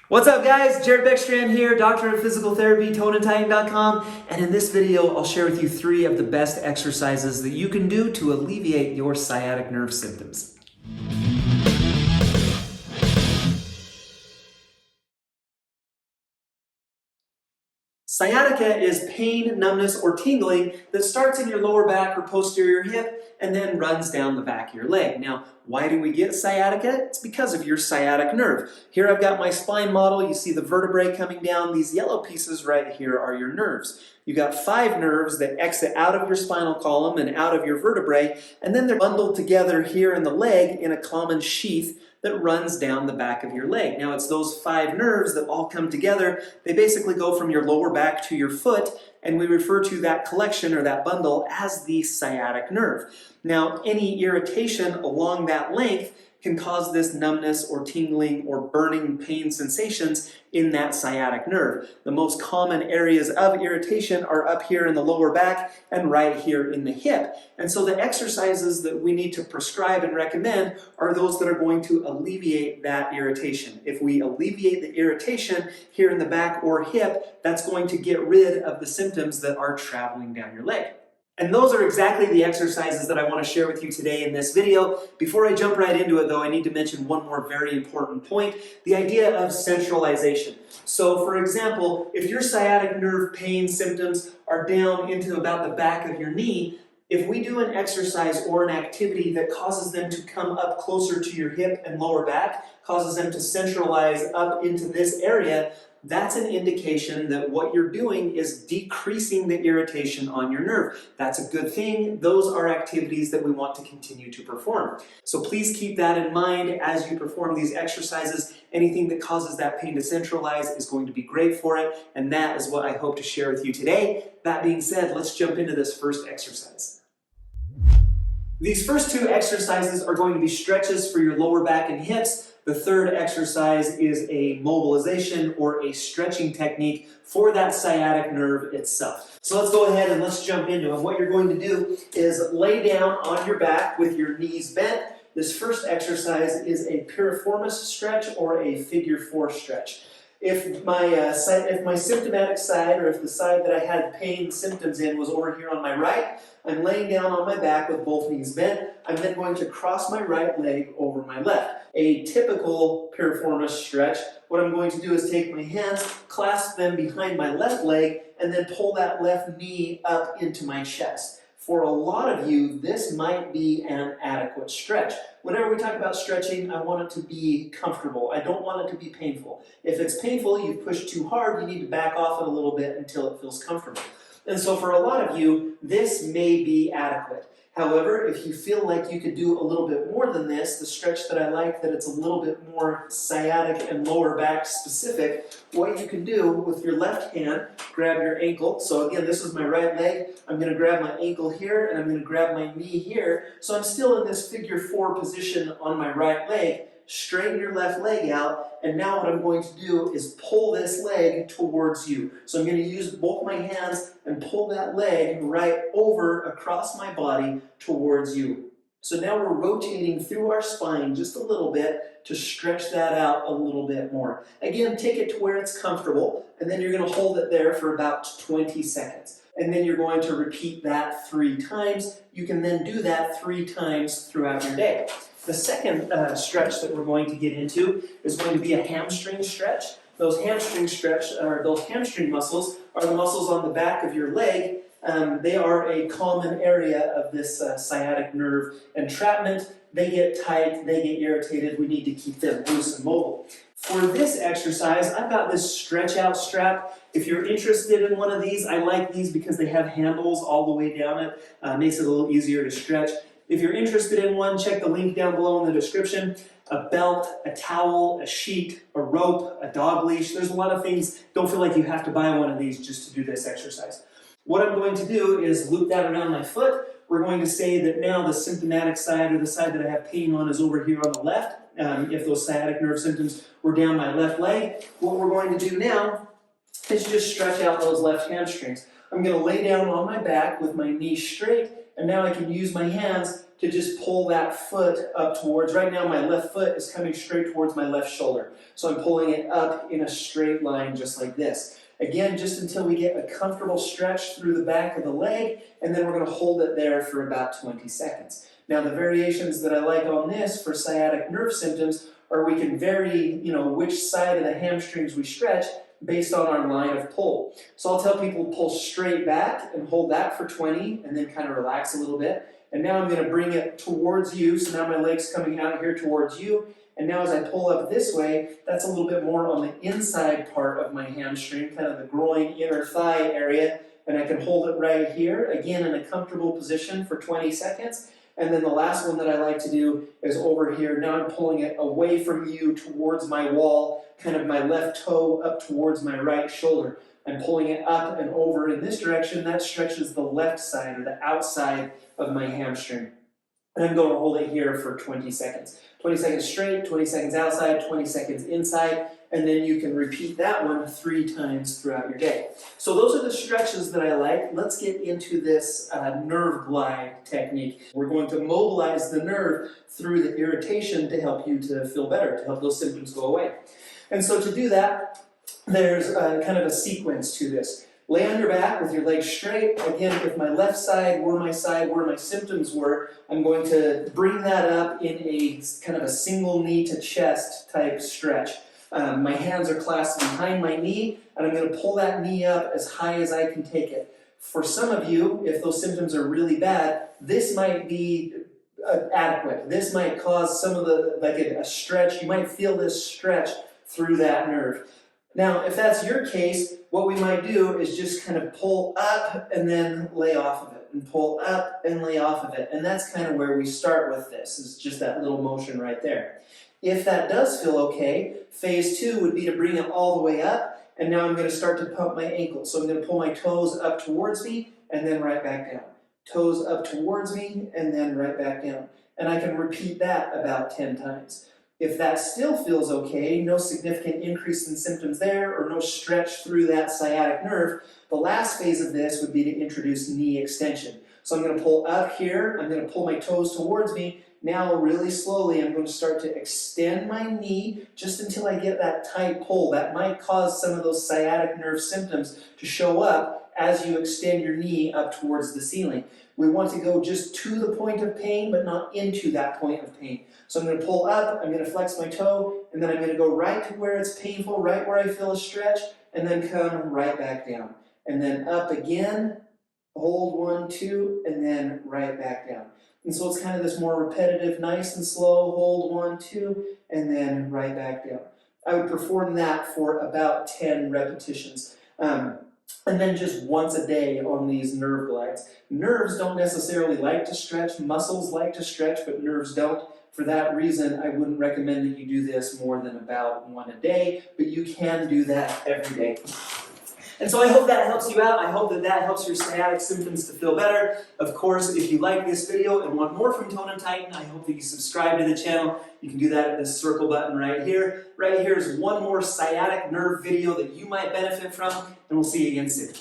What's up guys, Jared Beckstrand here, Doctor of Physical Therapy, toneandtying.com, and in this video I'll share with you 3 of the best exercises that you can do to alleviate your sciatic nerve symptoms. Sciatica is pain, numbness, or tingling that starts in your lower back or posterior hip and then runs down the back of your leg. Now, why do we get sciatica? It's because of your sciatic nerve. Here I've got my spine model. You see the vertebrae coming down. These yellow pieces right here are your nerves. You've got 5 nerves that exit out of your spinal column and out of your vertebrae, and then they're bundled together here in the leg in a common sheath that runs down the back of your leg. Now it's those 5 nerves that all come together. They basically go from your lower back to your foot, and we refer to that collection or that bundle as the sciatic nerve. Now any irritation along that length can cause this numbness or tingling or burning pain sensations in that sciatic nerve. The most common areas of irritation are up here in the lower back and right here in the hip. And so the exercises that we need to prescribe and recommend are those that are going to alleviate that irritation. If we alleviate the irritation here in the back or hip, that's going to get rid of the symptoms that are traveling down your leg. And those are exactly the exercises that I want to share with you today in this video. Before I jump right into it though, I need to mention one more very important point, the idea of centralization. So for example, if your sciatic nerve pain symptoms are down into about the back of your knee, if we do an exercise or an activity that causes them to come up closer to your hip and lower back, causes them to centralize up into this area, that's an indication that what you're doing is decreasing the irritation on your nerve. That's a good thing. Those are activities that we want to continue to perform. So please keep that in mind as you perform these exercises. Anything that causes that pain to centralize is going to be great for it, and that is what I hope to share with you today. That being said, let's jump into this first exercise. These first 2 exercises are going to be stretches for your lower back and hips. The third exercise is a mobilization or a stretching technique for that sciatic nerve itself. So let's go ahead and let's jump into it. What you're going to do is lay down on your back with your knees bent. This first exercise is a Piriformis Stretch or a figure 4 stretch. If my symptomatic side, or if the side that I had pain symptoms in was over here on my right, I'm laying down on my back with both knees bent. I'm then going to cross my right leg over my left. A typical Piriformis stretch, what I'm going to do is take my hands, clasp them behind my left leg, and then pull that left knee up into my chest. For a lot of you, this might be an adequate stretch. Whenever we talk about stretching, I want it to be comfortable. I don't want it to be painful. If it's painful, you've pushed too hard, you need to back off it a little bit until it feels comfortable. And so for a lot of you, this may be adequate. However, if you feel like you could do a little bit more than this, the stretch that I like that it's a little bit more sciatic and lower back specific, what you can do with your left hand, grab your ankle. So again, this is my right leg. I'm going to grab my ankle here and I'm going to grab my knee here. So I'm still in this figure 4 position on my right leg. Straighten your left leg out, and now what I'm going to do is pull this leg towards you. So I'm going to use both my hands and pull that leg right over across my body towards you. So now we're rotating through our spine just a little bit to stretch that out a little bit more. Again, take it to where it's comfortable, and then you're going to hold it there for about 20 seconds. And then you're going to repeat that 3 times. You can then do that 3 times throughout your day. The second stretch that we're going to get into is going to be a hamstring stretch. Those hamstring muscles are the muscles on the back of your leg. They are a common area of this sciatic nerve entrapment. They get tight, they get irritated. We need to keep them loose and mobile. For this exercise, I've got this stretch out strap. If you're interested in one of these, I like these because they have handles all the way down it. Makes it a little easier to stretch. If you're interested in one, check the link down below in the description. A belt, a towel, a sheet, a rope, a dog leash. There's a lot of things. Don't feel like you have to buy one of these just to do this exercise. What I'm going to do is loop that around my foot. We're going to say that now the symptomatic side, or the side that I have pain on, is over here on the left. If those sciatic nerve symptoms were down my left leg, what we're going to do now is just stretch out those left hamstrings. I'm going to lay down on my back with my knees straight, and now I can use my hands to just pull that foot up towards, right now my left foot is coming straight towards my left shoulder. So I'm pulling it up in a straight line just like this. Again, just until we get a comfortable stretch through the back of the leg, and then we're going to hold it there for about 20 seconds. Now the variations that I like on this for sciatic nerve symptoms are we can vary, which side of the hamstrings we stretch based on our line of pull. So I'll tell people to pull straight back and hold that for 20 and then kind of relax a little bit. And now I'm going to bring it towards you, so now my leg's coming out here towards you. And now as I pull up this way, that's a little bit more on the inside part of my hamstring, kind of the groin, inner thigh area. And I can hold it right here, again in a comfortable position for 20 seconds. And then the last one that I like to do is over here. Now I'm pulling it away from you towards my wall, kind of my left toe up towards my right shoulder. I'm pulling it up and over in this direction. That stretches the left side or the outside of my hamstring. And I'm going to hold it here for 20 seconds. 20 seconds straight, 20 seconds outside, 20 seconds inside, and then you can repeat that one 3 times throughout your day. So those are the stretches that I like. Let's get into this nerve glide technique. We're going to mobilize the nerve through the irritation to help you to feel better, to help those symptoms go away. And so to do that, there's kind of a sequence to this. Lay on your back with your legs straight. Again, if my left side were my side where my symptoms were, I'm going to bring that up in a kind of a single knee to chest type stretch. My hands are clasped behind my knee, and I'm going to pull that knee up as high as I can take it. For some of you, if those symptoms are really bad, this might be adequate. This might cause some of the, like a stretch. You might feel this stretch through that nerve. Now, if that's your case, what we might do is just kind of pull up and then lay off of it, and pull up and lay off of it. And that's kind of where we start with this, is just that little motion right there. If that does feel okay, phase 2 would be to bring it all the way up, and now I'm going to start to pump my ankles. So I'm going to pull my toes up towards me, and then right back down. Toes up towards me, and then right back down. And I can repeat that about 10 times. If that still feels okay, no significant increase in symptoms there, or no stretch through that sciatic nerve, the last phase of this would be to introduce knee extension. So I'm going to pull up here, I'm going to pull my toes towards me. Now really slowly I'm going to start to extend my knee just until I get that tight pull. That might cause some of those sciatic nerve symptoms to show up as you extend your knee up towards the ceiling. We want to go just to the point of pain, but not into that point of pain. So I'm going to pull up, I'm going to flex my toe, and then I'm going to go right to where it's painful, right where I feel a stretch, and then come right back down. And then up again, hold 1, 2, and then right back down. And so it's kind of this more repetitive, nice and slow, hold 1, 2, and then right back down. I would perform that for about 10 repetitions. And then just once a day on these nerve glides. Nerves don't necessarily like to stretch, muscles like to stretch, but nerves don't. For that reason, I wouldn't recommend that you do this more than about 1 a day, but you can do that every day. And so I hope that helps you out. I hope that that helps your sciatic symptoms to feel better. Of course, if you like this video and want more from Tone and Tighten, I hope that you subscribe to the channel. You can do that at this circle button right here. Right here is one more sciatic nerve video that you might benefit from, and we'll see you again soon.